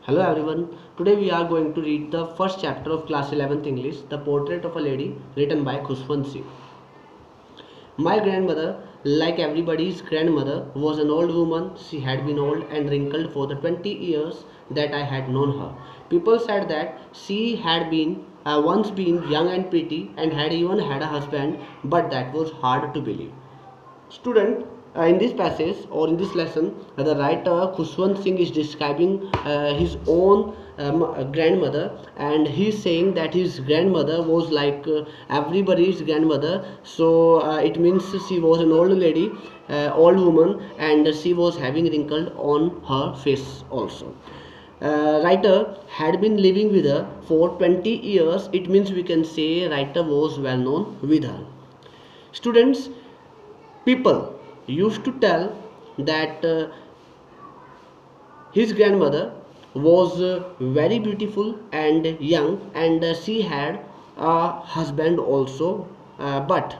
Hello everyone. Today we are going to read the first chapter of class 11th English, The Portrait of a Lady, written by Khushwant Singh. My grandmother, like everybody's grandmother, was an old woman. She had been old and wrinkled for the 20 years that I had known her. People said that she had been once been young and pretty and had even had a husband, but that was hard to believe. Student, in this passage or in this lesson, the writer Khushwant Singh is describing his own grandmother, and he is saying that his grandmother was like everybody's grandmother. So it means she was an old lady, old woman, and she was having wrinkles on her face also. Writer had been living with her for 20 years. It means we can say writer was well known with her. Students, people used to tell that his grandmother was very beautiful and young, and she had a husband also, but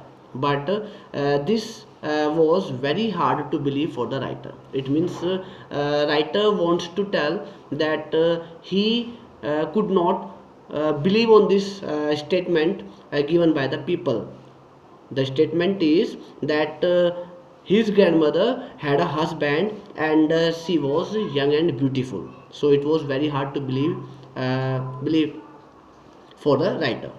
this was very hard to believe for the writer. It means writer wants to tell that he could not believe on this statement given by the people. The statement is that his grandmother had a husband, and she was young and beautiful. So it was very hard to believe for the writer.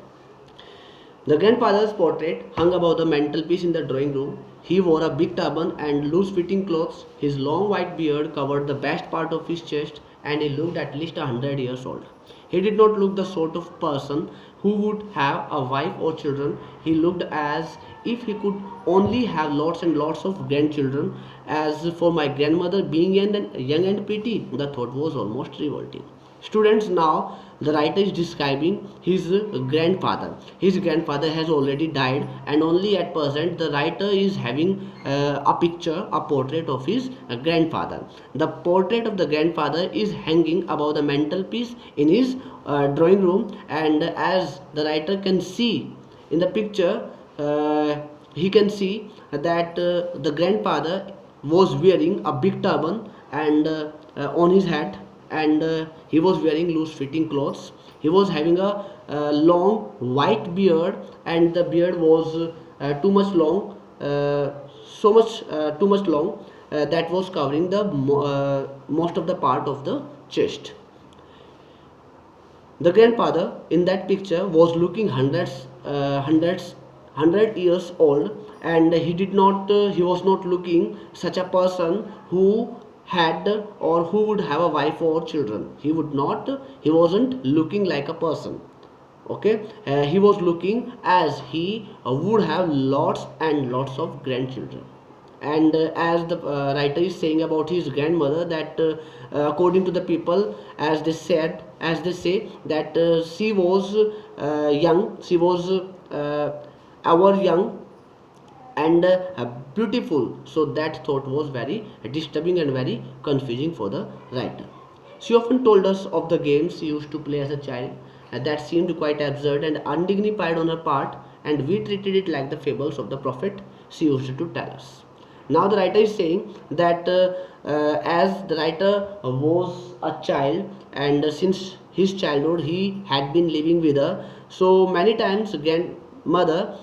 The grandfather's portrait hung above the mantelpiece in the drawing room. He wore a big turban and loose-fitting clothes. His long white beard covered the best part of his chest, and he looked at least 100 years old. He did not look the sort of person who would have a wife or children. He looked as if he could only have lots and lots of grandchildren. As for my grandmother being young and pretty, the thought was almost revolting. Students, now the writer is describing his grandfather. His grandfather has already died, and only at present the writer is having a picture, a portrait of his grandfather. The portrait of the grandfather is hanging above the mantelpiece in his drawing room, and as the writer can see in the picture, he can see that the grandfather was wearing a big turban and on his head, and he was wearing loose fitting clothes. He was having a long white beard, and the beard was too much long, so much too much long, that was covering the most of the part of the chest. The grandfather in that picture was looking hundreds 100 years old, and he was not looking such a person who had or who would have a wife or children. He wasn't looking like a person. Okay, he was looking as he would have lots and lots of grandchildren. And as the writer is saying about his grandmother, that according to the people, as they say that she was young, she was our young and beautiful. So that thought was very disturbing and very confusing for the writer. She often told us of the games she used to play as a child, that seemed quite absurd and undignified on her part, and we treated it like the fables of the prophet she used to tell us. Now the writer is saying that as the writer was a child, and since his childhood he had been living with her, so many times grandmother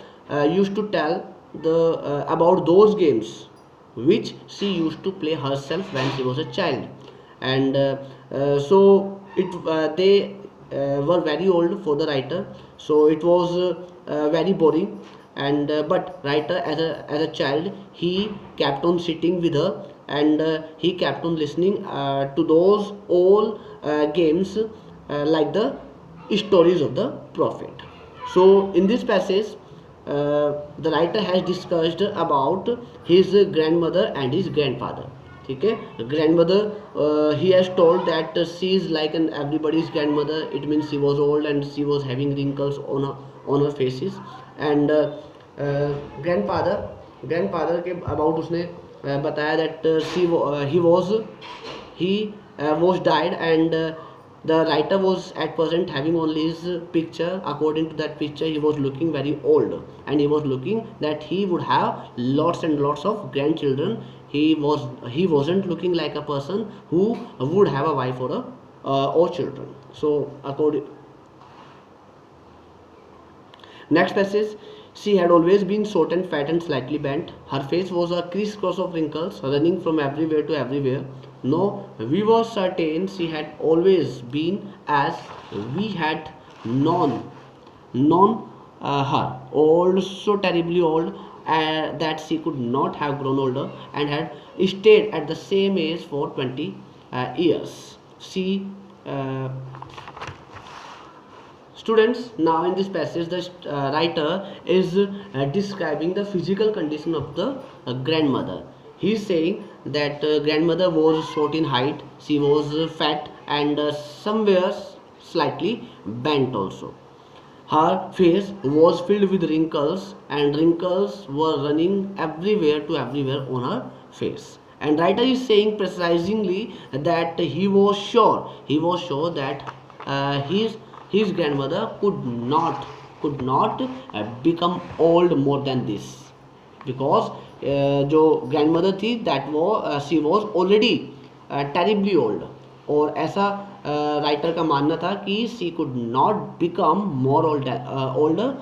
used to tell the about those games which she used to play herself when she was a child. And so they were very old for the writer, so it was very boring. And but writer, as a child, he kept on sitting with her, and he kept on listening to those old games, like the stories of the prophet. So in this passage, the writer has discussed about his grandmother and his grandfather. Okay, grandmother, he has told that she is like an everybody's grandmother. It means she was old and she was having wrinkles on her faces. And grandfather, grandfather के about उसने बताया that he was died, and the writer was at present having only his picture. According to that picture, he was looking very old, and he was looking that he would have lots and lots of grandchildren. He wasn't looking like a person who would have a wife or or children. So according next passage, she had always been short and fat and slightly bent. Her face was a crisscross of wrinkles running from everywhere to everywhere. No, we were certain she had always been as we had known her, old, so terribly old that she could not have grown older, and had stayed at the same age for 20 years. She uh, Students, now in this passage, the writer is describing the physical condition of the grandmother. He is saying that grandmother was short in height, she was fat, and somewhere slightly bent also. Her face was filled with wrinkles, and wrinkles were running everywhere to everywhere on her face. And writer is saying precisely that he was sure that his grandmother could not become old more than this, because जो grandmother थी that वो she was already terribly old, और ऐसा writer का मानना था कि she could not become more older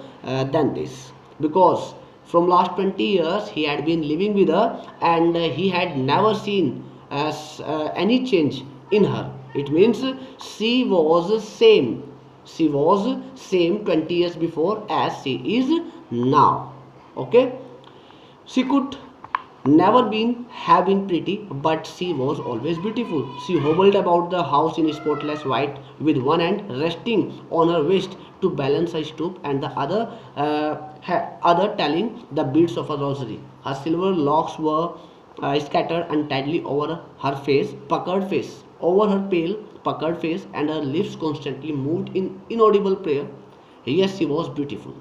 than this, because from last 20 years he had been living with her, and he had never seen any change in her. It means she was same 20 years before as she is now. Okay, she could never have been pretty, but she was always beautiful. She hobbled about the house in spotless white, with one hand resting on her waist to balance a stoop, and the other telling the beads of a rosary. Her silver locks were scattered untidily over her puckered face, over her pale, puckered face, and her lips constantly moved in inaudible prayer. Yes, she was beautiful.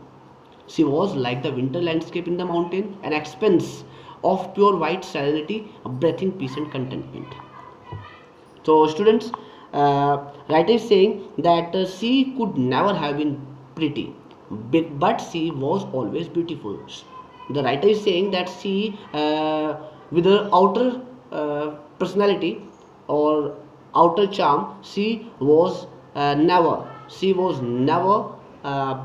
She was like the winter landscape in the mountain, an expanse of pure white serenity, breathing peace and contentment. So, students, writer is saying that she could never have been pretty, but she was always beautiful. The writer is saying that she, with her outer personality or outer charm, she was never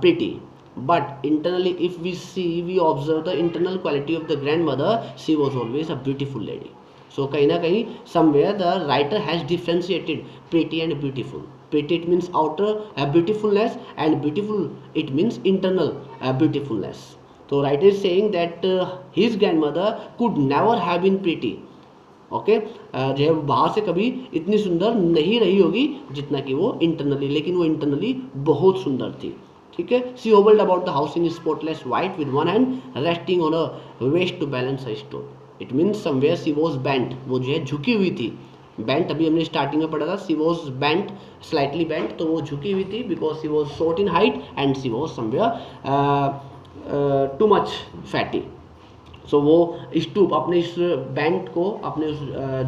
pretty, but internally, if we observe the internal quality of the grandmother, she was always a beautiful lady. So कहीं ना कहीं somewhere the writer has differentiated pretty and beautiful. Pretty, it means outer beautifulness, and beautiful, it means internal beautifulness. So writer is saying that his grandmother could never have been pretty. Okay, जो है बाहर से कभी इतनी सुंदर नहीं रही होगी जितना कि वो इंटरनली, लेकिन वो इंटरनली बहुत सुंदर थी. ठीक है. She hobbled about the house in spotless white with one hand resting on a waist to balance a stone. It means somewhere she was bent, वो जो है झुकी हुई थी. बेंट अभी हमने स्टार्टिंग में पढ़ा था, she was bent, slightly bent, तो वो झुकी हुई थी because she was short in height and she was somewhere too much fatty. So वो स्टूप, अपने इस बैंड को, अपने उस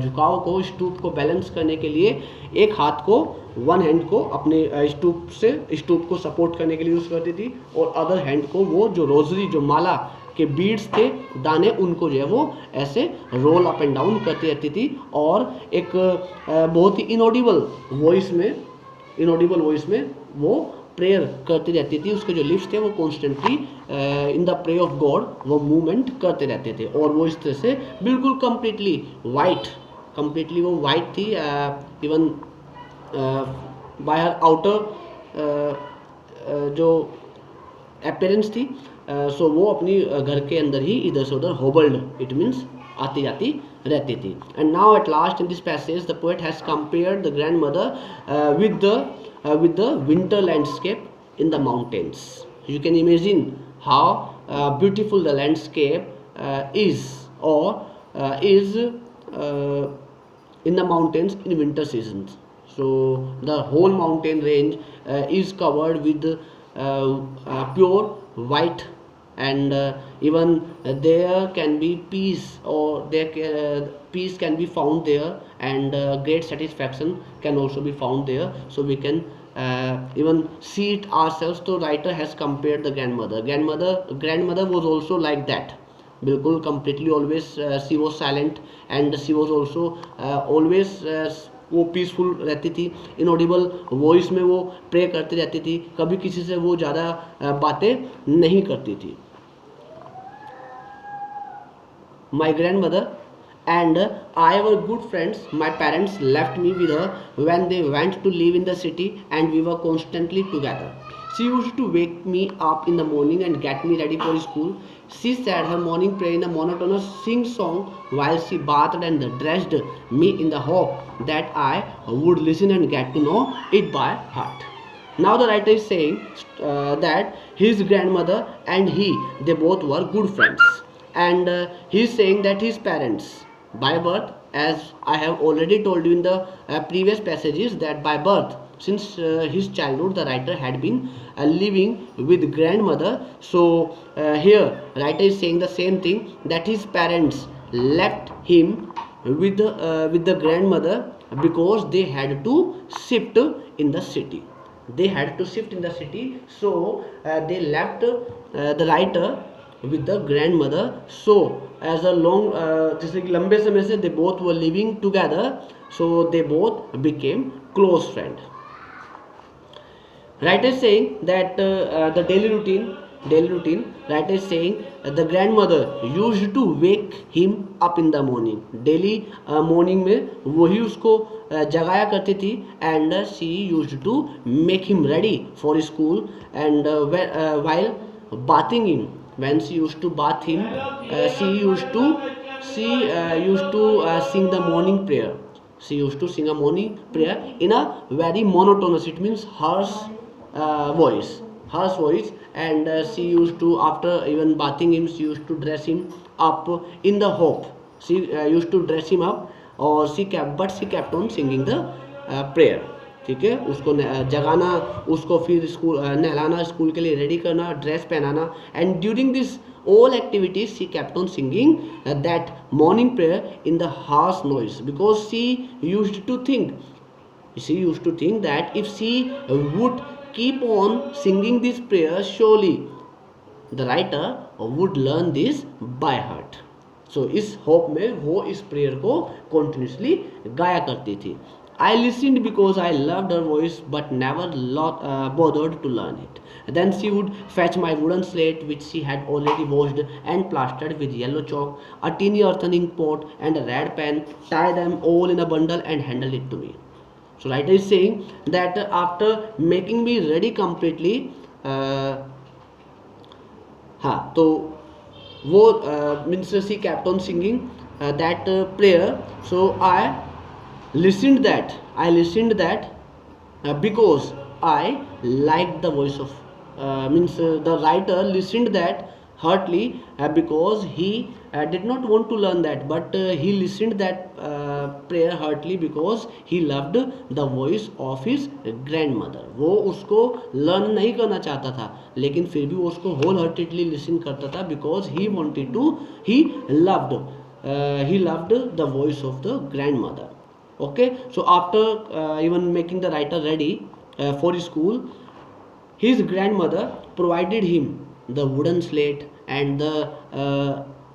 झुकाव को, स्टूप को बैलेंस करने के लिए एक हाथ को, वन हैंड को अपने स्टूप को सपोर्ट करने के लिए यूज़ करती थी, और अदर हैंड को वो जो रोजरी, जो माला के बीड्स थे, दाने, उनको जो है वो ऐसे रोल अप एंड डाउन करती रहती थी, और एक बहुत ही इनऑडिबल वॉइस में वो प्रेयर करती रहती थी. उसके जो लिप्स थे वो constantly in the prey of God वो मूवमेंट करते रहते थे, और वो इस तरह से बिल्कुल कंप्लीटली वो वाइट थी. इवन बाय हर आउटर जो अपेरेंस थी, सो वो अपनी घर के अंदर ही इधर से उधर होबल्ड, इट मीन्स आती जाती रहती थी. And now at last in this passage the poet has compared the grand mother with the winter landscape in the mountains. You can imagine how beautiful the landscape is in the mountains in winter seasons. So the whole mountain range is covered with pure white, and even there can be peace, or peace can be found there, and great satisfaction can also be found there. So we can even see it ourselves. So writer has compared the grandmother was also like that, बिल्कुल completely always she was silent, and she was also always वो peaceful रहती थी, inaudible voice में वो pray करती रहती थी, कभी किसी से वो ज़्यादा बातें नहीं करती थी. My grandmother and I were good friends. My parents left me with her when they went to live in the city, and we were constantly together. She used to wake me up in the morning and get me ready for school. She said her morning prayer in a monotonous sing song while she bathed and dressed me in the hope that I would listen and get to know it by heart. Now the writer is saying that his grandmother and they both were good friends, and he is saying that his parents by birth, as I have already told you in the previous passages, that by birth, since his childhood, the writer had been living with grandmother. So here writer is saying the same thing, that his parents left him with the grandmother because they had to shift in the city. They had to shift in the city, so they left the writer with the grandmother. So as a long जैसे कि लंबे समय से they both were living together, so they both became close friend. Writer is saying that the daily routine, writer is saying the grandmother used to wake him up in the morning. Daily morning में वही उसको जगाया करती थी, and she used to make him ready for school, and while bathing him, when she used to bath him, she used to sing the morning prayer. She used to sing a morning prayer in a very monotonous, it means harsh voice, and she used to, after even bathing him, she used to dress him up in the hope. She used to dress him up, or she kept on singing the prayer. ठीक है, उसको जगाना, उसको फिर school नहलाना, school के लिए ready करना, ड्रेस पहनाना, and during this all activities she kept on singing that morning prayer in the harsh noise, because she used to think that if she would keep on singing this prayer, surely the writer would learn this by heart. So इस hope में वो इस prayer को continuously गाया करती थी. I listened because I loved her voice but never bothered to learn it. Then she would fetch my wooden slate, which she had already washed and plastered with yellow chalk, a teeny earthen ink pot and a red pen, tie them all in a bundle and handle it to me. So writer is saying that after making me ready completely, हाँ तो वो means she kept on singing that prayer. So I listened that because I liked the voice of the writer listened that heartily because he did not want to learn that, but he listened that prayer heartily because he loved the voice of his grandmother. वो उसको learn नहीं करना चाहता था, लेकिन फिर भी वो उसको whole heartedly listen करता था because he loved the voice of the grandmother. Okay, so after even making the writer ready for school, his grandmother provided him the wooden slate and the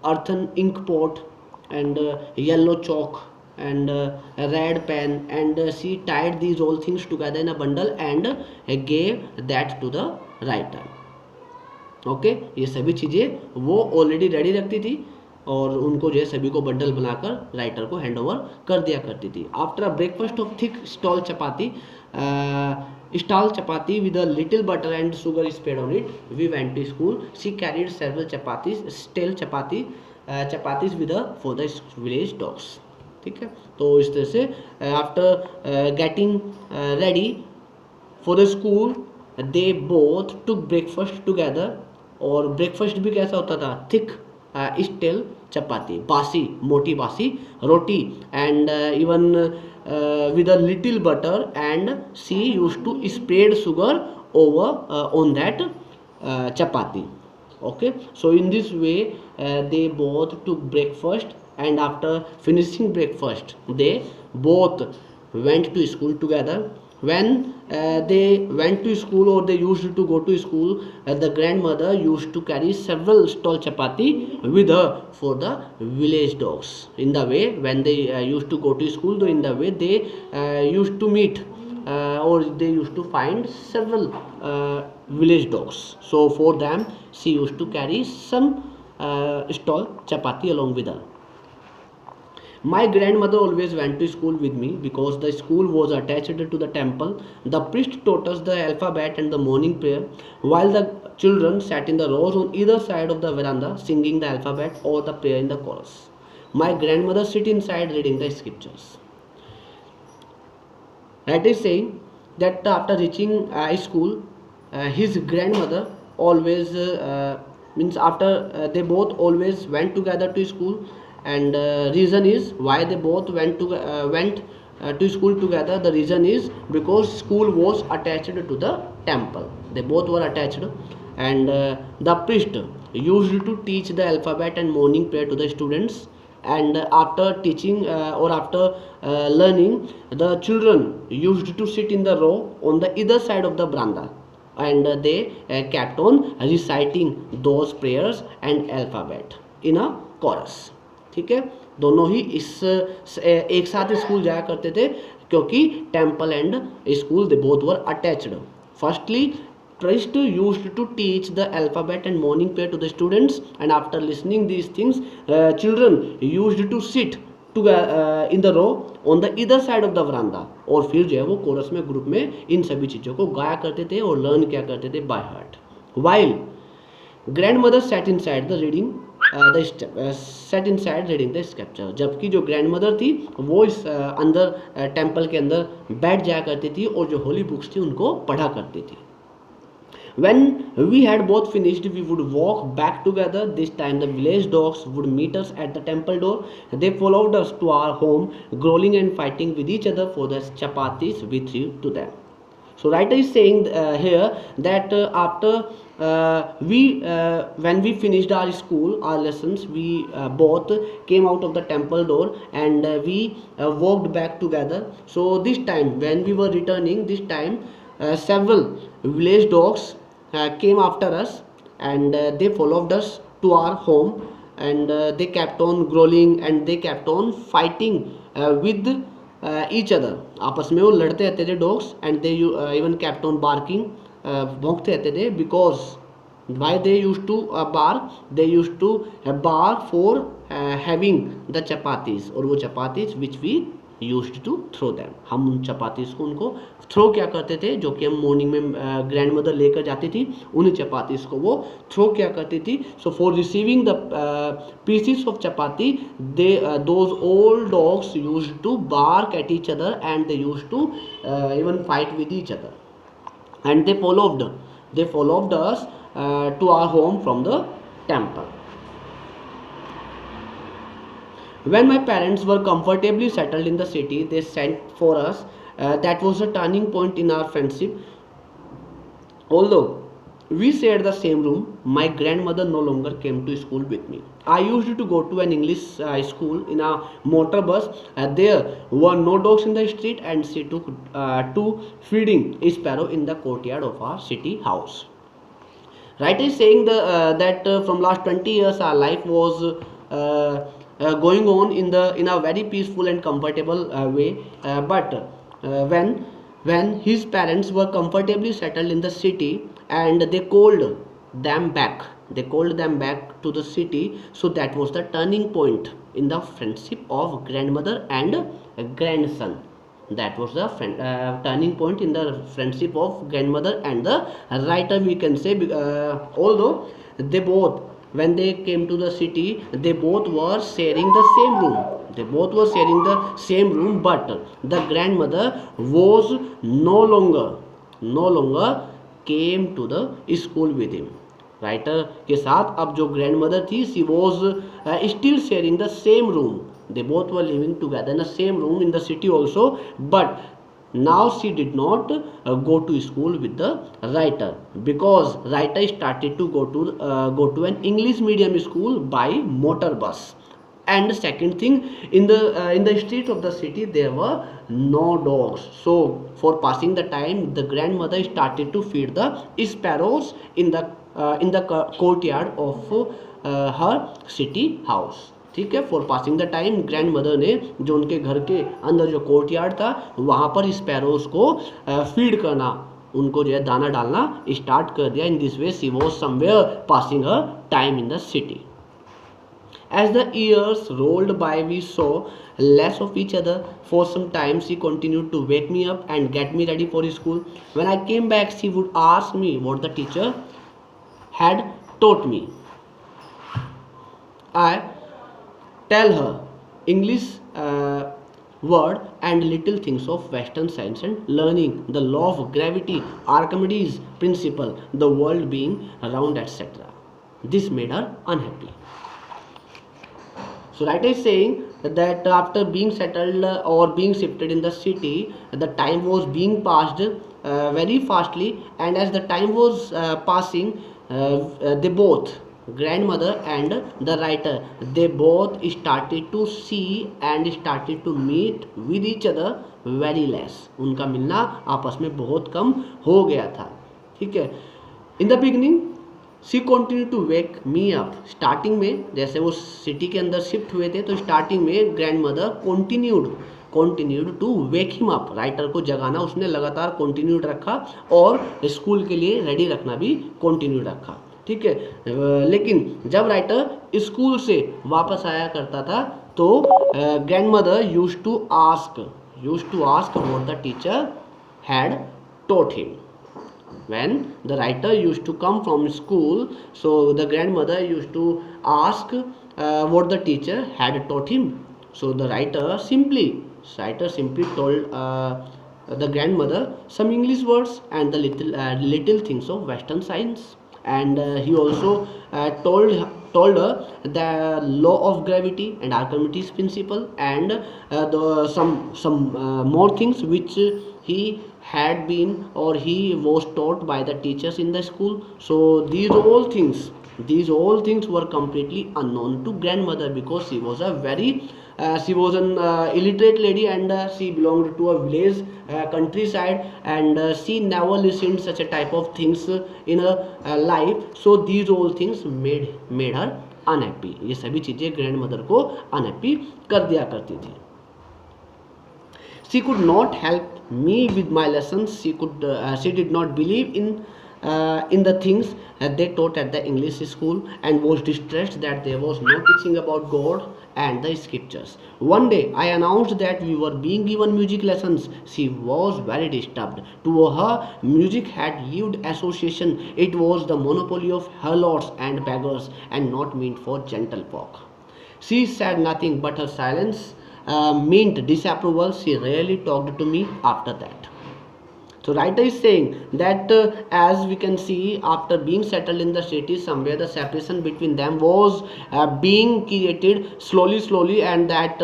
earthen ink pot and yellow chalk and a red pen, and she tied these all things together in a bundle and gave that to the writer. Okay, ये सभी चीज़ें वो already ready रखती थी और उनको जो है सभी को बंडल बनाकर राइटर को हैंड ओवर कर दिया करती थी. After a breakfast of thick stall chapati with a little butter and sugar spread on it, we went to school. She carried several chapatis with her for the village dogs. ठीक है, तो इस तरह से after getting ready for the school they both took breakfast together. और breakfast भी कैसा होता था? थिक स्टेल चपाती, मोटी बासी रोटी, and even with a little butter, and she used to spread sugar over on that chapati. Okay, so in this way they both took breakfast, and after finishing breakfast they both went to school together. When they went to school or they used to go to school, the grandmother used to carry several stall chapati with her for the village dogs. In the way, when they used to go to school, though in the way they used to meet or they used to find several village dogs. So for them, she used to carry some stall chapati along with her. My grandmother always went to school with me because the school was attached to the temple. The priest taught us the alphabet and the morning prayer, while the children sat in the rows on either side of the veranda singing the alphabet or the prayer in the chorus. My grandmother sit inside reading the scriptures. That is saying that after reaching school, his grandmother always means after they both always went together to school, and reason is why they both went to school together. The reason is because school was attached to the temple. They both were attached, and the priest used to teach the alphabet and morning prayer to the students, and after teaching or after learning, the children used to sit in the row on the either side of the veranda, and they kept on reciting those prayers and alphabet in a chorus. ठीक है, दोनों ही इस एक साथ school जाया करते थे क्योंकि temple and school they both were attached. Firstly priest used to teach the alphabet and morning prayer to the students, and after listening these things, children used to sit in the row on the either side of the veranda, और फिर जो है वो coarse में group में इन सभी चीज़ों को गाया करते थे और लर्न किया करते थे by heart. while grandmother sat inside the reading set in side reading the scripture. जबकि जो ग्रैंड मदर थी वो इस अंदर टेम्पल के अंदर बैठ जाया करती थी और जो होली बुक्स थी उनको पढ़ा करती थी. When we had both finished, we would walk back together. This time the village dogs would meet us at the temple door. They followed us to our home, growling and fighting with each other for the chapatis we threw to them. So writer is saying here that after when we finished our school, our lessons, we both came out of the temple door and we walked back together. So this time when we were returning, this time several village dogs came after us, and they followed us to our home, and they kept on growling and they kept on fighting with each other. आपस में वो लड़ते रहते थे dogs, and they even kept on barking, भौंकते रहते थे, because why they used to bark, they used to bark for having the chapatis, और वो chapatis which we used to throw them. हम उन चपातीस को उनको थ्रो क्या करते थे, जो कि हम मॉर्निंग में ग्रैंड मदर लेकर जाती थी, उन चपातीस को वो थ्रो क्या करती थी. So for receiving the pieces of chapati, they those old dogs used to bark at each other and they used to even fight with each other, and they followed us to our home from the temple. When my parents were comfortably settled in the city, they sent for us. That was a turning point in our friendship. Although we shared the same room, my grandmother no longer came to school with me. I used to go to an English school in a motor bus. There were no dogs in the street, and she took to feeding a sparrow in the courtyard of our city house. Writer is saying that from last 20 years our life was going on in a very peaceful and comfortable way, but when his parents were comfortably settled in the city, and they called them back to the city. So that was the turning point in the friendship of grandmother and grandson. That was the turning point in the friendship of grandmother and the writer, we can say, although they both, when they came to the city, they both were sharing the same room, but the grandmother was no longer came to the school with him. Writer के साथ अब जो grandmother थी, she was still sharing the same room. They both were living together in the same room in the city also, but now she did not go to school with the writer, because writer started to go to an English medium school by motor bus. And the second thing, in the streets of the city there were no dogs. So for passing the time, the grandmother started to feed the sparrows in the courtyard of her city house. ठीक है, for passing the time grand ने जो उनके घर के अंदर जो courtyard था वहाँ पर स्पैरोज को फीड करना, उनको जो है दाना डालना स्टार्ट कर दिया. In this way she was somewhere passing her time in the city. As the years rolled by, we saw less of each other. For some time, she continued to wake me up and get me ready for school. When I came back, she would ask me what the teacher had taught me. I tell her English word and little things of Western science and learning, the law of gravity, Archimedes' principle, the world being round, etc. This made her unhappy. So writer is saying that after being settled or being shifted in the city, the time was being passed very fastly, and as the time was passing, they both, grandmother and the writer, they both started to see and started to meet with each other very less. उनका मिलना आपस में बहुत कम हो गया था. ठीक है. In the beginning she continue to wake me up. Starting में जैसे वो सिटी के अंदर शिफ्ट हुए थे तो स्टार्टिंग में grandmother continued to wake him up. Writer को जगाना उसने लगातार कॉन्टिन्यूड रखा और स्कूल के लिए रेडी रखना भी कॉन्टिन्यूड रखा. ठीक है. लेकिन जब राइटर स्कूल से वापस आया करता था तो grandmother used to ask what the teacher had taught him. When the writer used to come from school, so the grandmother used to ask what the teacher had taught him. So the writer simply told the grandmother some English words and the little things of Western science, and he also told her the law of gravity and Archimedes' principle, and some more things which he had been or he was taught by the teachers in the school. So these all things were completely unknown to grandmother because she was an illiterate lady, and she belonged to a village countryside, and she never listened such a type of things in her life. So these all things made her unhappy. ये सभी चीजें grandmother को unhappy कर दिया करती थी. She could not help me with my lessons. She did not believe in the things they taught at the English school, and was distressed that there was no teaching about God and the scriptures. One day I announced that we were being given music lessons. She was very disturbed. To her, music had lived association. It was the monopoly of harlots and beggars, and not meant for gentlefolk. She said nothing, but her silence meant disapproval. She rarely talked to me after that. So writer is saying that as we can see, after being settled in the city, somewhere the separation between them was being created slowly, and that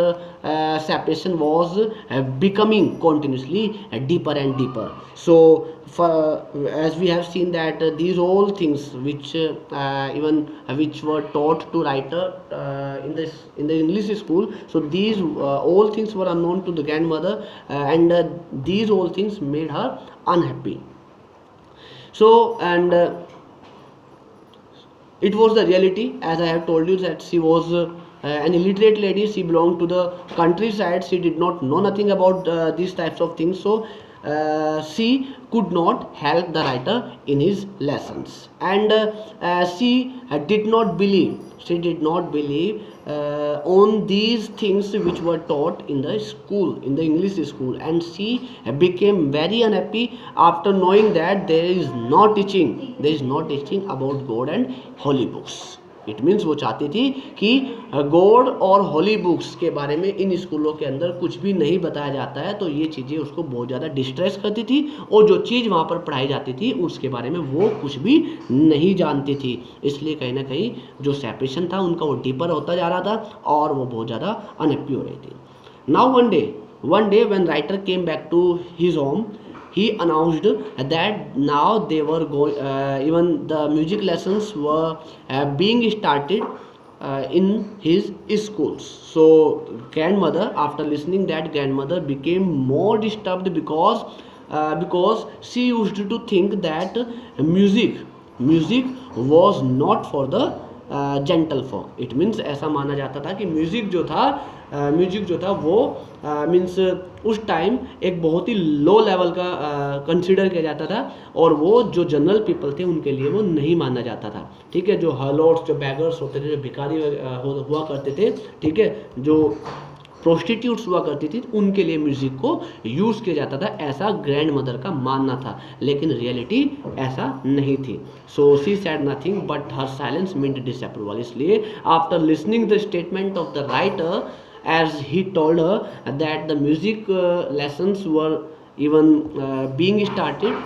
separation was becoming continuously deeper and deeper. So as we have seen that these all things which which were taught to writer in the English school, so these all things were unknown to the grandmother, and these all things made her unhappy. So and it was the reality, as I have told you, that she was an illiterate lady. She belonged to the countryside. She did not know nothing about these types of things. So she could not help the writer in his lessons, and she did not believe on these things which were taught in the school, in the English school, and she became very unhappy after knowing that there is no teaching about God and holy books. It means वो चाहती थी कि God और holy books के बारे में इन स्कूलों के अंदर कुछ भी नहीं बताया जाता है, तो ये चीज़ें उसको बहुत ज़्यादा डिस्ट्रेस करती थी, और जो चीज़ वहाँ पर पढ़ाई जाती थी उसके बारे में वो कुछ भी नहीं जानती थी. इसलिए कहीं ना कहीं जो सेपरेशन था उनका वो डीपर होता जा रहा था और वो बहुत ज़्यादा अनहैप्पी हो रही थी. Now one day when writer came back to his home, he announced that now they were going, even the music lessons were being started in his schools. So grandmother, after listening that, grandmother became more disturbed because she used to think that music was not for the gentle folk. It means ऐसा माना जाता था कि music जो था वो means उस time एक बहुत ही लो लेवल का कंसिडर किया जाता था, और वो जो जनरल पीपल थे उनके लिए वो नहीं माना जाता था. ठीक है, जो हर्लोट्स, जो बैगर्स होते थे, जो भिखारी हुआ करते थे, ठीक है, जो प्रोस्टिट्यूट्स हुआ करती थी, उनके लिए म्यूजिक को यूज़ किया जाता था, ऐसा ग्रैंड मदर का मानना था. लेकिन रियलिटी ऐसा नहीं थी. So she said nothing but her silence meant disapproval. इसलिए after listening the statement of the writer, as he told her that the music lessons were even being started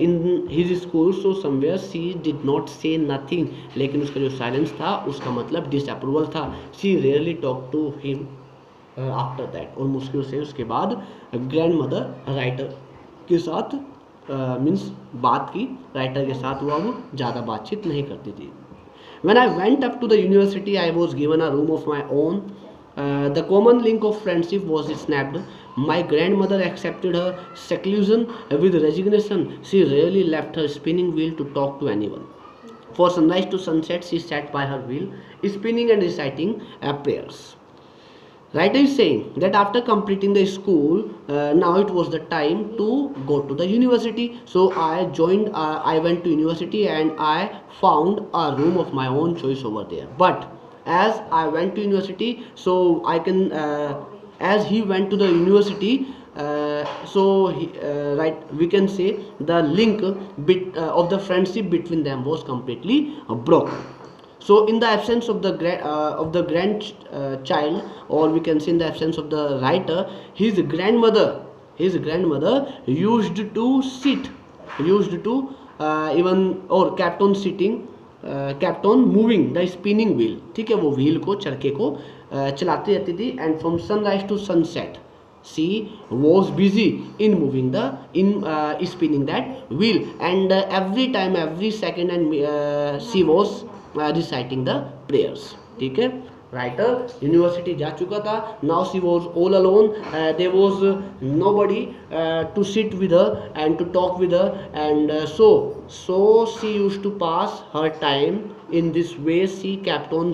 in his school, so somewhere she did not say nothing. लेकिन उसका जो silence था उसका मतलब disapproval था. she rarely talked to him after that. और मुश्किल से उसके बाद ग्रैंड मदर राइटर के साथ मीन्स बात की, राइटर के साथ वो ज़्यादा बातचीत नहीं करती थी. When I went up to the university, I was given a room of my own. The common link of friendship was snapped. My grandmother accepted her seclusion with resignation. She rarely left her spinning wheel to talk to anyone. For sunrise to sunset, she sat by her wheel, spinning and reciting prayers. Writer is saying that after completing the school, now it was the time to go to the university. So I went to university and I found a room of my own choice over there. But as I went to university, so I can as he went to the university, we can say the link of the friendship between them was completely broken. So in the absence of the grandchild, or we can say in the absence of the writer, his grandmother used to even or kept on sitting, kept on moving the spinning wheel. ठीक है, वो wheel को, चरखे को चलाती रहती थी. And from sunrise to sunset, she was busy in spinning that wheel, and every time, every second, and she was reciting the prayers. ठीक है, राइटर यूनिवर्सिटी जा चुका था. Now she was all alone. There was nobody to sit with her and to talk with her, and so she used to pass her time in this way. She kept on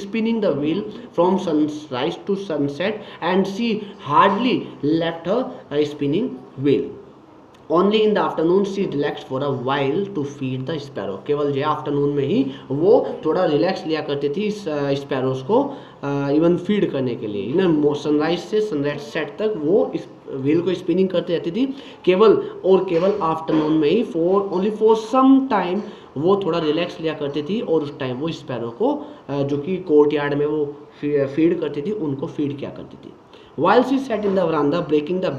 spinning the wheel from sunrise to sunset, and she hardly left her spinning wheel. Only in the afternoon she relaxed for a while to feed the sparrow. केवल जो afternoon में ही वो थोड़ा relax लिया करती थी sparrows को even feed करने के लिए. सनराइज से सनसेट तक वो इस व्हील को स्पिनिंग करती रहती थी, केवल आफ्टरनून में ही. ओनली फॉर सम टाइम वो थोड़ा रिलैक्स लिया करती थी, और उस टाइम वो स्पैरो को जो कि कोर्ट यार्ड में वो फीड करती थी, उनको फीड किया करती थी. While she sat in the veranda breaking the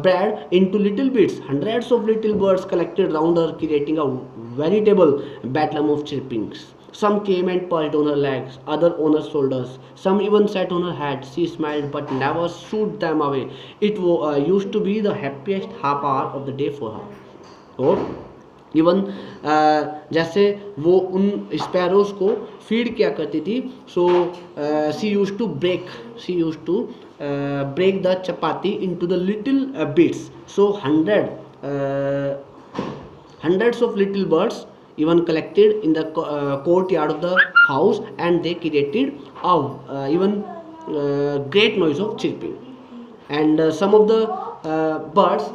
bread into little bits, hundreds of little birds collected round her, creating a veritable bedlam of chirpings. Some came and perched on her legs, other on her shoulders. Some even sat on her head. She smiled but never shooed them away. It used to be the happiest half hour of the day for her. और even जैसे वो उन sparrows को feed किया करती थी. So she use to break the chapati into the little bits. So hundreds of little birds even collected in the courtyard of the house, and they created even great noise of chirping. And some of the birds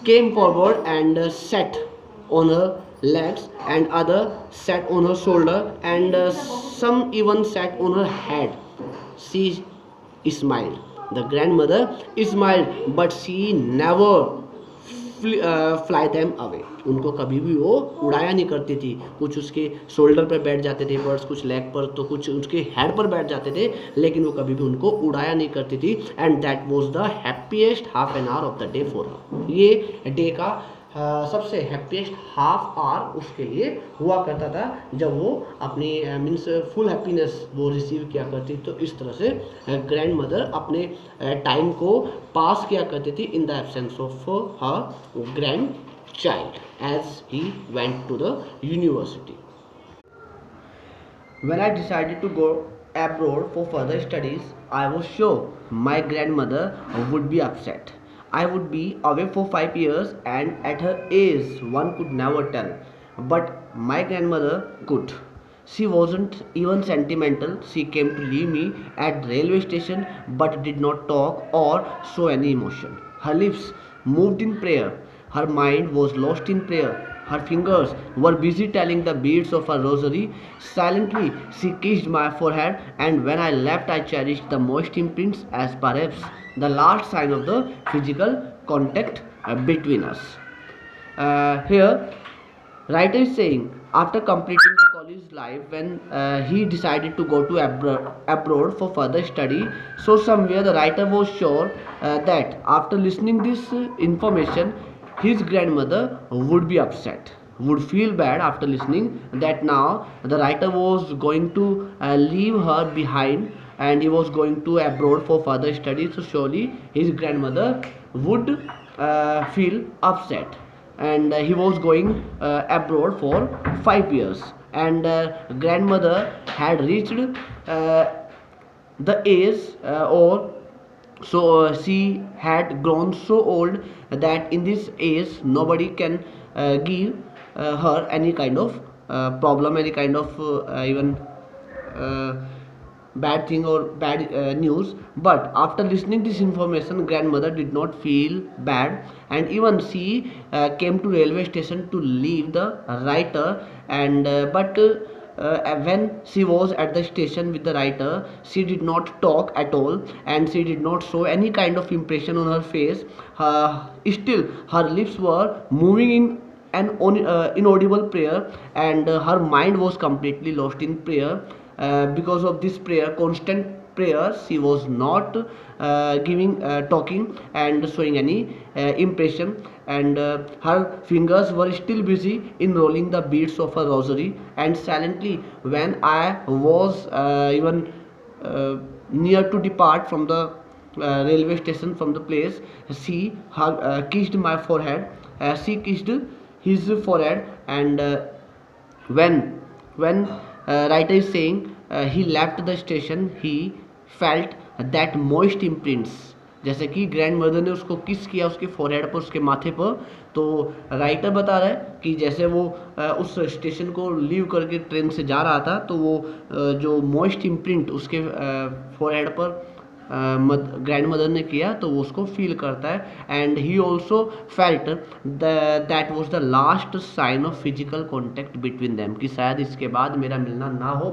came forward and sat on her legs, and other sat on her shoulder, and some even sat on her head. She smiled. The grandmother smiled, but she never fly them away. उनको कभी भी वो उड़ाया नहीं करती थी. कुछ उसके शोल्डर पर बैठ जाते थे बर्ड्स, कुछ लेग पर, तो कुछ उसके हेड पर बैठ जाते थे, लेकिन वो कभी भी उनको उड़ाया नहीं करती थी. And that was the happiest half an hour of the day for her. ये डे का सबसे हैप्पीएस्ट हाफ आवर उसके लिए हुआ करता था, जब वो अपनी मीन्स फुल हैप्पीनेस वो रिसीव किया करती. तो इस तरह से ग्रैंड मदर अपने टाइम को पास किया करती थी in the absence of her grandchild as he went to the university. When I decided to go abroad for further studies, I was sure my grandmother would be upset. I would be away for 5 years, and at her age, one could never tell. But my grandmother could. She wasn't even sentimental. She came to leave me at railway station but did not talk or show any emotion. Her lips moved in prayer. Her mind was lost in prayer. Her fingers were busy telling the beads of her rosary. Silently, she kissed my forehead, and when I left, I cherished the moist imprints as perhaps the last sign of the physical contact between us. Here, writer is saying after completing the college life, when he decided to go to abroad for further study, so somewhere the writer was sure that after listening this information, his grandmother would be upset, would feel bad after listening that now the writer was going to leave her behind and he was going to abroad for further study. So surely his grandmother would feel upset, and he was going abroad for 5 years, and grandmother had reached uh, the age, or so she had grown so old that in this age nobody can give her any kind of problem, any kind of even uh, bad thing or bad news. But after listening this information, grandmother did not feel bad, and even she came to railway station to leave the writer, and when she was at the station with the writer, she did not talk at all, and she did not show any kind of impression on her face. Still her lips were moving in an inaudible prayer, and her mind was completely lost in prayer. Because of this prayer, constant prayer, she was not giving talking and showing any impression, and her fingers were still busy in rolling the beads of her rosary. And silently, when I was even near to depart from the railway station, from the place, she kissed my forehead. She kissed his forehead, and when writer is saying he left the station, he felt that moist imprints, जैसे कि grand mother ने उसको किस किया उसके forehead पर, उसके माथे पर। तो राइटर बता रहा है कि जैसे वो उस स्टेशन को लीव करके ट्रेन से जा रहा था, तो वो जो मॉइस्ट इम्प्रिंट उसके फोरहेड पर ग्रैंड मदर ने किया, तो वो उसको फील करता है। And he also felt that was the last sign of physical contact between them, कि शायद इसके बाद मेरा मिलना ना हो,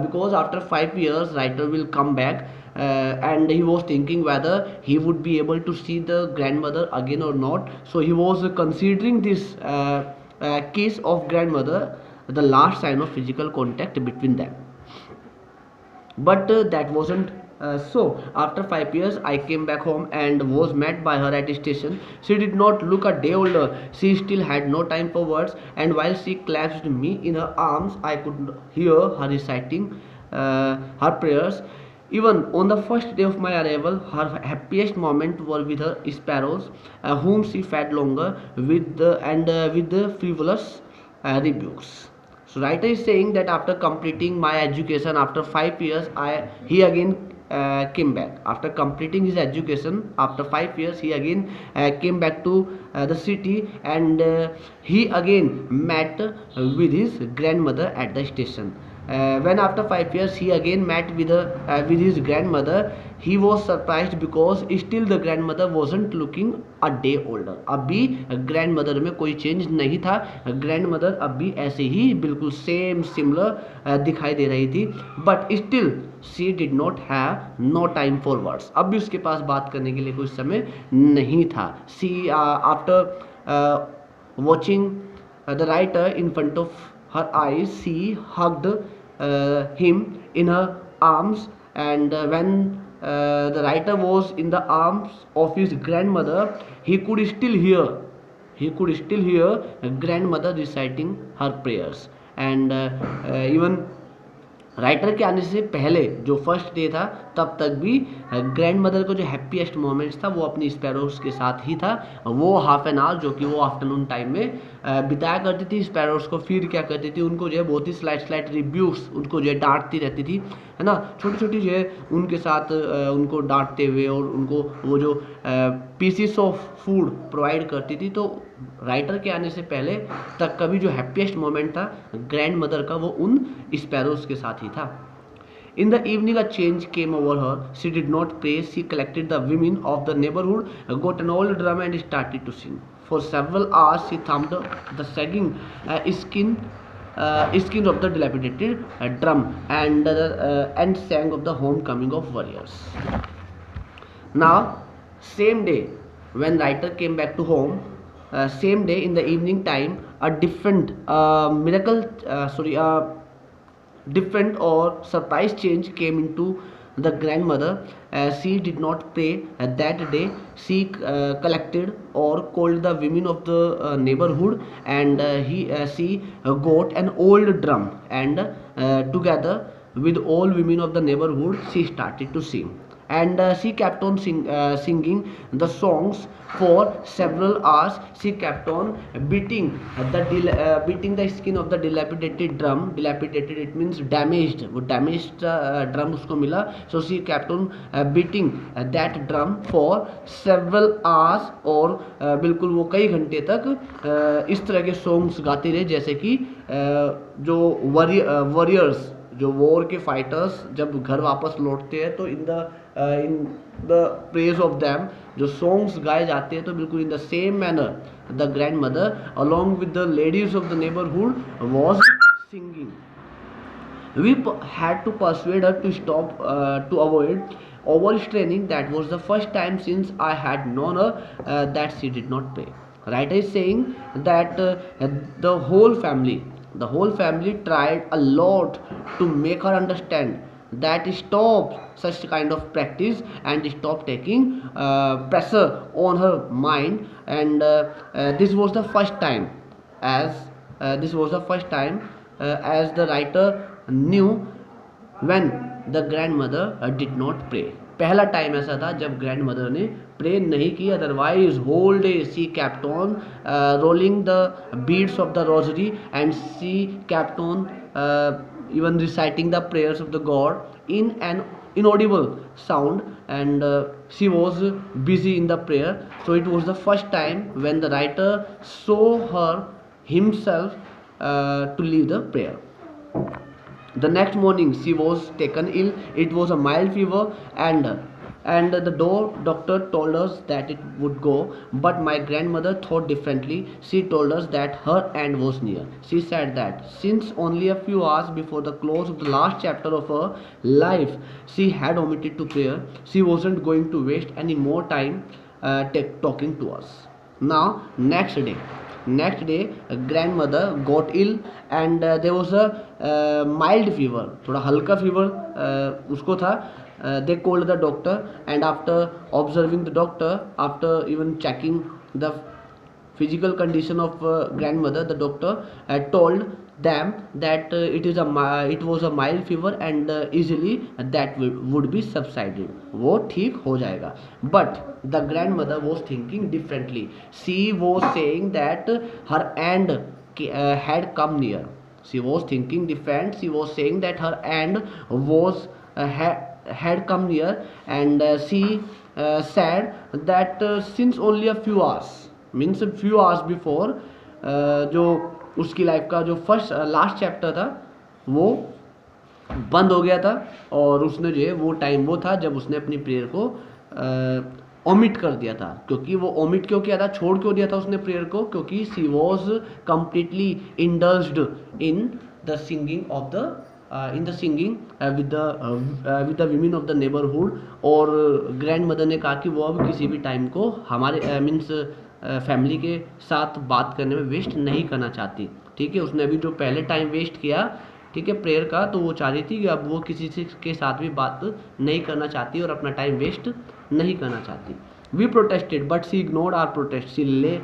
because after 5 years writer will come back, and he was thinking whether he would be able to see the grandmother again or not. So he was considering this case of grandmother the last sign of physical contact between them. But that wasn't so. After 5 years, I came back home and was met by her at the station. She did not look a day older. She still had no time for words, and while she clasped me in her arms, I could hear her reciting her prayers. Even on the first day of my arrival, her happiest moments were with her sparrows, whom she fed longer with the frivolous rebukes. So writer is saying that after completing my education after 5 years, he again came back. After completing his education after 5 years, he again came back to the city, and he again met with his grandmother at the station. When after 5 years he again met with his grandmother, he was surprised because still the grandmother wasn't looking a day older. अभी grandmother में कोई change नहीं था, grandmother अभी ऐसे ही बिल्कुल same similar दिखाई दे रही थी, but still she did not have no time for words. अभी उसके पास बात करने के लिए कोई समय नहीं था. She after watching the writer in front of her eyes, she hugged him in her arms, and when the writer was in the arms of his grandmother, he could still hear grandmother reciting her prayers. And even writer के आने से पहले जो first day था, तब तक भी grand mother को जो हैप्पीएस्ट मोमेंट्स था वो अपनी स्पैरोज के साथ ही था। वो हाफ एन आवर जो कि वो आफ्टरनून टाइम में बिताया करती थी स्पैरोज को। फिर क्या करती थी, उनको जो है बहुत ही स्लाइट रिव्यूज, उनको जो है डांटती रहती थी, है ना, छोटी छोटी जो है उनके साथ उनको डांटते हुए और उनको वो जो पीसीस ऑफ फूड प्रोवाइड करती थी। तो राइटर के आने से पहले तक का भी जो हैप्पीएस्ट मोमेंट था ग्रैंड मदर का वो उन स्पैरोज के साथ ही था। In the evening, a change came over her. She did not pray. She collected the women of the neighborhood, got an old drum, and started to sing. For several hours, she thumped the sagging skin of the dilapidated drum and sang of the homecoming of warriors. Now, same day, when writer came back to home, same day in the evening time, a different different or surprise change came into the grandmother. She did not pray that day. She collected or called the women of the neighborhood, and she got an old drum, and together with all women of the neighborhood she started to sing. And she kept on singing the songs for several hours. She kept on beating the skin of the dilapidated drum. Dilapidated, it means damaged, वो damaged drum उसको मिला. So she kept on beating that drum for several hours, और बिल्कुल वो कई घंटे तक इस तरह के सॉन्ग्स गाती रही, जैसे कि जो वॉरियर्स, जो वॉर के फाइटर्स जब घर वापस लौटते हैं तो in the praise of them जो सॉन्ग्स गाए जाते हैं, तो बिल्कुल in the same manner the grand mother along with the ladies of the neighbourhood was singing. We had to persuade her to stop, to avoid overstraining. That was the first time since I had known her that she did not pray. Writer is saying that the whole family tried a lot to make her understand that stop such kind of practice and stop taking pressure on her mind. And this was the first time as the writer knew when the grandmother did not pray. पहला time ऐसा था जब grandmother ने pray नहीं की. Otherwise whole day she kept on rolling the beads of the rosary and she kept on even reciting the prayers of the God in an inaudible sound, and she was busy in the prayer. So it was the first time when the writer saw her himself to leave the prayer. The next morning she was taken ill. It was a mild fever, and the doctor told us that it would go, but my grandmother thought differently. She told us that her end was near. She said that since only a few hours before the close of the last chapter of her life she had omitted to prayer, she wasn't going to waste any more time talking to us. Now next day grandmother got ill, and there was a mild fever, थोड़ा हल्का fever उसको था. They called the doctor, and after observing the doctor, after even checking the physical condition of grandmother, the doctor told them that it was a mild fever, and easily that would be subsided, वो ठीक हो जाएगा. But the grandmother was thinking differently. She was saying that her end had come near. She was thinking different. She was saying that her end was had come near, and she said that since only a few hours, means a few hours before, जो उसकी life का जो last chapter था वो बंद हो गया था, और उसने जो है वो टाइम वो था जब उसने अपनी प्रेयर को ओमिट कर दिया था. क्योंकि वो ओमिट क्यों किया था, छोड़ क्यों दिया था उसने प्रेयर को, क्योंकि she was completely indulged in the singing of the with the women of the neighborhood. और ग्रैंड मदर ने कहा कि वो अब किसी भी टाइम को हमारे मीन्स फैमिली के साथ बात करने में वेस्ट नहीं करना चाहती. ठीक है, उसने अभी जो पहले टाइम वेस्ट किया, ठीक है, प्रेयर का, तो वो चाह रही थी कि अब वो किसी के साथ भी बात नहीं करना चाहती और अपना टाइम वेस्ट नहीं करना चाहती. We protested, but she ignored our protest. She lay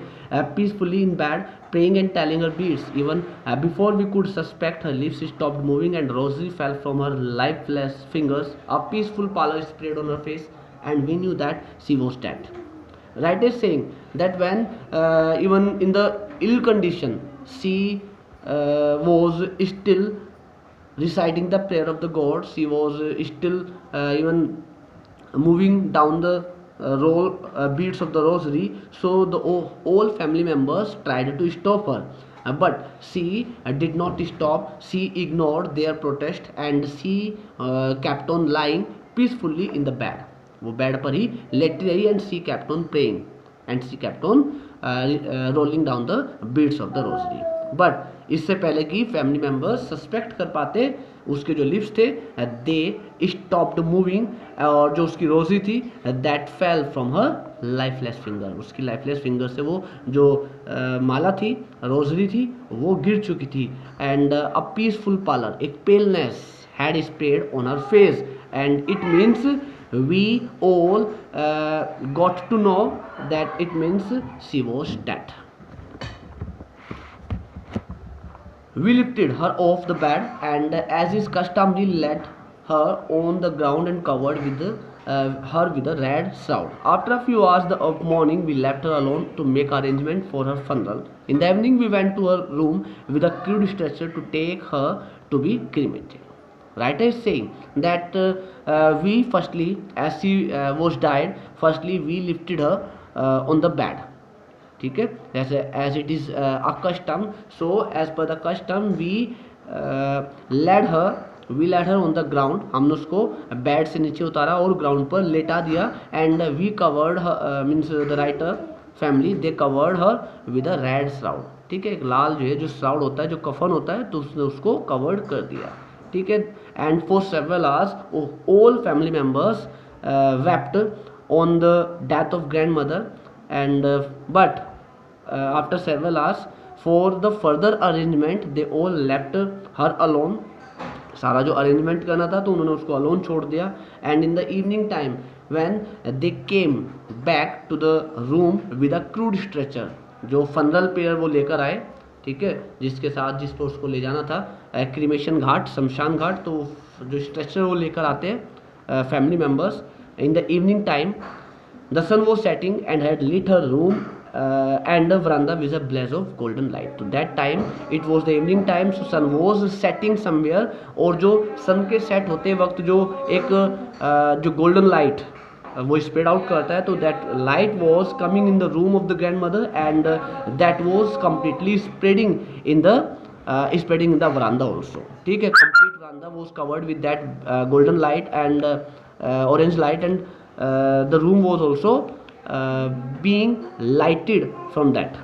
peacefully in bed, praying and telling her beads. Even before we could suspect, her lips stopped moving and rosary fell from her lifeless fingers. A peaceful pallor spread on her face, and we knew that she was dead. Right is saying that when even in the ill condition, she was still reciting the prayer of the god. She was still even moving down the beads of the rosary. So the all family members tried to stop her, but she did not stop. She ignored their protest and she kept on lying peacefully in the bed. वो bed पर ही लेटी रही and she kept on praying and she kept on rolling down the beads of the rosary. But इससे पहले कि family members suspect कर पाते, उसके जो लिप्स थे दे स्टॉप्ड मूविंग, और जो उसकी रोजी थी that fell from her lifeless finger. उसकी लाइफलेस फिंगर से वो जो माला थी, रोजरी थी, वो गिर चुकी थी. एंड अ पीसफुल पालर, एक paleness had spread on her face, and it means we all got to know that it means she was dead. We lifted her off the bed and as is customary laid her on the ground and covered with her with a red shroud. After a few hours of mourning, we left her alone to make arrangement for her funeral. In the evening, we went to her room with a crude stretcher to take her to be cremated. Writer is saying that we firstly, as she was died, firstly we lifted her on the bed. ठीक है, as it is a custom, so as per the custom we led her on the ground. हमने उसको bed से नीचे उतारा और ground पर लेटा दिया. And we covered means the writer family, they covered her with a red shroud. ठीक है, एक लाल जो है जो श्राउड होता है, जो कफन होता है, तो उसने उसको कवर्ड कर दिया. ठीक है. And for several hours all family members wept on the death of grandmother, and but after several hours for the further arrangement they all left her alone. सारा जो अरेंजमेंट करना था तो उन्होंने उसको अलोन छोड़ दिया. And in the evening time when they came back to the room with a crude stretcher, जो फनरल पेयर वो लेकर आए, ठीक है, जिसके साथ जिस पर उसको ले जाना था क्रीमेशन घाट, शमशान घाट, तो जो स्ट्रेचर वो लेकर आते हैं family members. In the evening time the sun was setting and had lit her room and the veranda with a blaze of golden light. तो that time it was the evening time, so sun was setting somewhere. और जो सन के set होते वक्त जो एक जो golden light वो स्प्रेड आउट करता है, तो that light was coming in the room of the grandmother and that was completely spreading in the verandah also. ठीक है, complete verandah was covered with that golden light and orange light, and the room was also being lighted from that.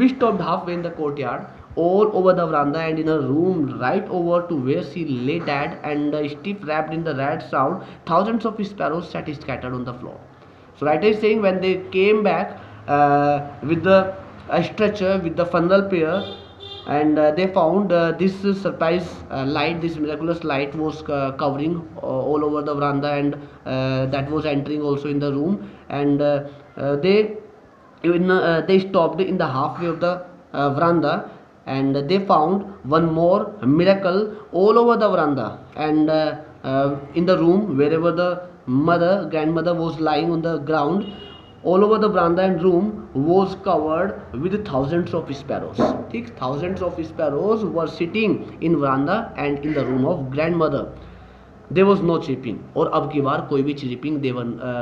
We stopped halfway in the courtyard, all over the veranda and in a room right over to where she lay dead and stiff wrapped in the red shroud. Thousands of sparrows sat scattered on the floor. So writer is saying when they came back with the stretcher with the funeral pyre, and they found this surprise light, this miraculous light was covering all over the veranda, and that was entering also in the room. And they stopped in the halfway of the veranda, and they found one more miracle all over the veranda, and in the room wherever the grandmother was lying on the ground, all over the veranda and room was covered with thousands of sparrows. ठीक, thousands of sparrows were sitting in veranda and in the room of grandmother. There was no chirping, और अब की बार कोई भी chirping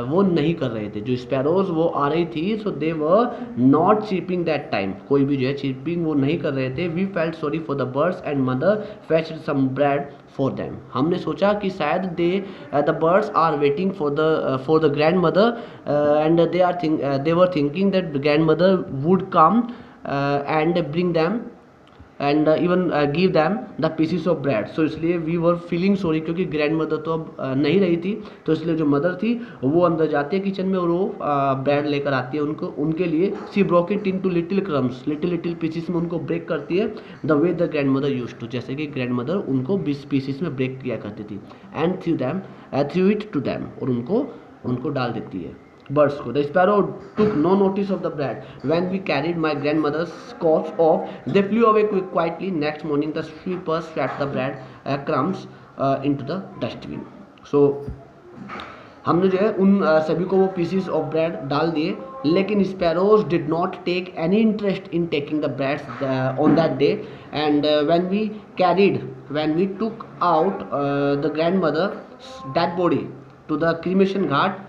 वो नहीं कर रहे थे. जो sparrows वो आ रही थी, so they were not chirping that time. कोई भी जो है chirping वो नहीं कर रहे थे. We felt sorry for the birds and mother fetched some bread for them. हमने सोचा कि शायद the birds are waiting for the grandmother, and they were thinking that the grandmother would come and bring them and even give them the pieces of bread. So इसलिए we were feeling sorry, क्योंकि grandmother तो अब नहीं रही थी, तो इसलिए जो mother थी वो अंदर जाती है किचन में और वो bread लेकर आती है उनके लिए. She broke it into little crumbs, little pieces में उनको break करती है, the way the grandmother used to, जैसे कि grandmother उनको 20 pieces में break किया करती थी, and threw it to them, और उनको डाल देती है. birds को. The sparrow took no notice of the bread. When we carried my grandmother's corpse off, they flew away quietly. Next morning, the sweeper swept the bread crumbs into the dustbin. So हमने जो है उन सभी को वो pieces of bread डाल दिए, लेकिन sparrows did not take any interest in taking the breads on that day. And when we took out the grandmother's dead body to the cremation ghat,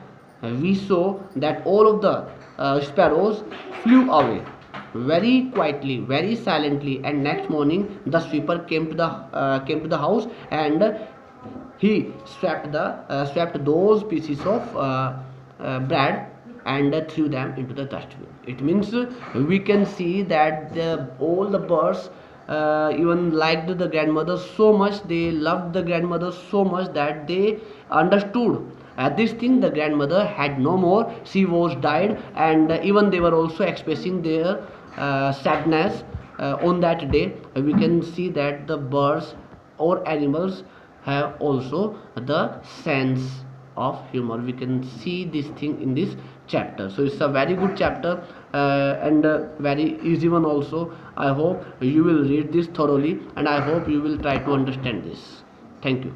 we saw that all of the sparrows flew away very quietly, very silently. And next morning the sweeper came to the house, and he swept those pieces of bread and threw them into the dustbin. It means we can see that all the birds even liked the grandmother so much, they loved the grandmother so much that they understood this thing. The grandmother had no more, she was died, and even they were also expressing their sadness on that day. We can see that the birds or animals have also the sense of humor. We can see this thing in this chapter. So it's a very good chapter and very easy one also. I hope you will read this thoroughly, and I hope you will try to understand this. Thank you.